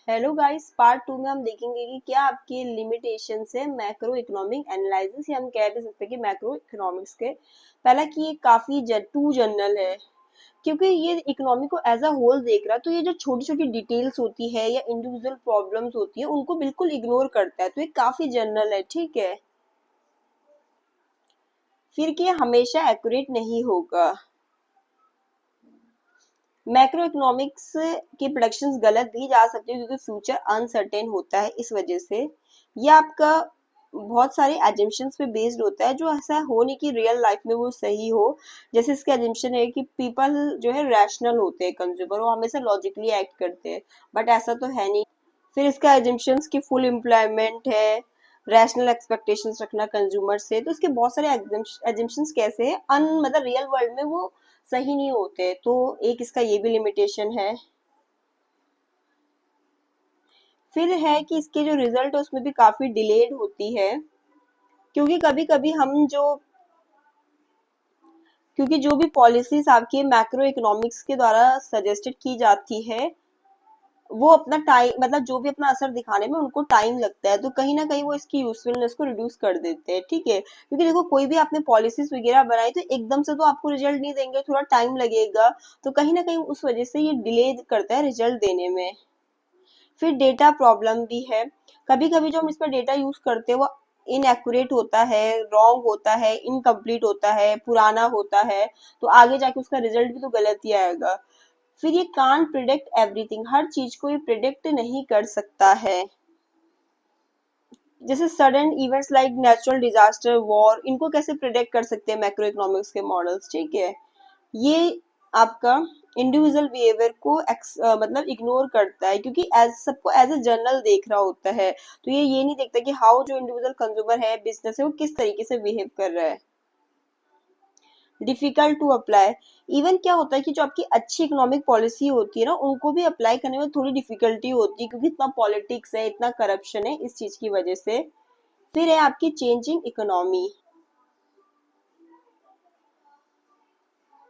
Hello guys, part 2 में हम देखेंगे कि क्या आपकी लिमिटेशंस है मैक्रो इकोनॉमिक एनालिसिस, या हम कह भी सकते हैं कि मैक्रो इकोनॉमिक्स के। पहला कि ये काफी टू जनरल है, क्योंकि ये इकोनॉमी को एज अ होल देख रहा है, तो ये जो छोटी छोटी डिटेल्स होती है या इंडिविजुअल प्रॉब्लम्स होती है उनको बिल्कुल इग्नोर करता है, तो ये काफी जनरल है। ठीक है, फिर कि ये हमेशा एक्यूरेट नहीं होगा। मैक्रो इकोनॉमिक्स की प्रोडक्शंस गलत भी जा सकती है क्योंकि फ्यूचर अनसर्टेन होता है, इस वजह से ये आपका बहुत सारे एजम्पशंस पे बेस्ड होता है, जो ऐसा हो नहीं कि रियल लाइफ में वो सही हो। जैसे इसका एजम्पशन है कि पीपल जो है रैशनल होते हैं, कंज्यूमर वो हमेशा लॉजिकली एक्ट करते हैं, बट ऐसा तो है नहीं। फिर इसका एजम्पशंस की फुल एम्प्लॉयमेंट है, रैशनल एक्सपेक्टेशंस रखना कंज्यूमर से, तो इसके बहुत सारे एजम्पशंस कैसे हैं अन मतलब रियल वर्ल्ड में वो सही नहीं होते, तो एक इसका ये भी लिमिटेशन है। फिर है कि इसके जो रिजल्ट है उसमें भी काफी डिलेड होती है, क्योंकि कभी कभी हम जो क्योंकि जो भी पॉलिसीज आपके मैक्रो इकोनॉमिक्स के द्वारा सजेस्टेड की जाती है वो अपना टाइम मतलब जो भी अपना असर दिखाने में उनको टाइम लगता है, तो कहीं ना कहीं वो इसकी यूजफुलनेस को रिड्यूस कर देते हैं। ठीक है, क्योंकि देखो कोई भी आपने पॉलिसीज वगैरह बनाई तो एकदम से तो आपको रिजल्ट नहीं देंगे, थोड़ा टाइम लगेगा, तो कहीं ना कहीं उस वजह से ये डिले करता है रिजल्ट देने में। फिर डेटा प्रॉब्लम भी है, कभी कभी जो हम इस पर डेटा यूज करते हैं वो इनएक्यूरेट होता है, रॉन्ग होता है, इनकम्प्लीट होता है, पुराना होता है, तो आगे जाके उसका रिजल्ट भी तो गलत ही आएगा। फिर ये कांट प्रिडिक्ट एवरीथिंग, हर चीज को ये प्रिडिक्ट नहीं कर सकता है। जैसे sudden events like natural disaster, war, इनको कैसे प्रिडिक्ट कर सकते हैं मैक्रो इकोनॉमिक्स के मॉडल्स। ठीक है, ये आपका इंडिविजुअल बिहेवियर को मतलब इग्नोर करता है, क्योंकि एज सबको एज ए जर्नल देख रहा होता है, तो ये नहीं देखता कि हाउ जो इंडिविजुअल कंज्यूमर है, बिजनेस है, वो किस तरीके से बिहेव कर रहा है। डिफिकल्ट टू अप्लाई, इवन क्या होता है कि जो आपकी अच्छी इकोनॉमिक पॉलिसी होती है ना उनको भी अप्लाई करने में थोड़ी डिफिकल्टी होती है, क्योंकि इतना पॉलिटिक्स है, इतना करप्शन है, इस चीज की वजह से। फिर है आपकी चेंजिंग इकोनॉमी।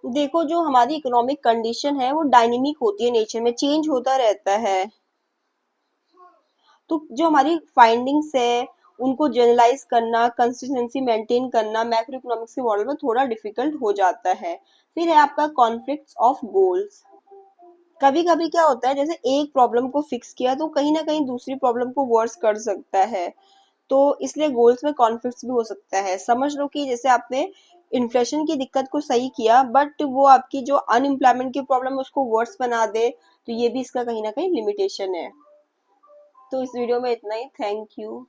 देखो जो हमारी इकोनॉमिक कंडीशन है वो डायनेमिक होती है, नेचर में चेंज होता रहता है, तो जो हमारी फाइंडिंग्स है उनको जनरलाइज करना, कंसिस्टेंसी मेंटेन करना मैक्रो इकोनॉमिक्स के मॉडल में थोड़ा डिफिकल्ट हो जाता है। फिर है आपका कॉन्फ्लिक्ट्स ऑफ गोल्स, कभी कभी क्या होता है जैसे एक प्रॉब्लम को फिक्स किया तो कहीं ना कहीं दूसरी प्रॉब्लम को वर्स कर सकता है, तो इसलिए गोल्स में कॉन्फ्लिक्ट्स भी हो सकता है। समझ लो कि जैसे आपने इन्फ्लेशन की दिक्कत को सही किया, बट वो आपकी जो अनएम्प्लॉयमेंट की प्रॉब्लम है उसको वर्स बना दे, तो ये भी इसका कहीं ना कहीं लिमिटेशन है। तो इस वीडियो में इतना ही, थैंक यू।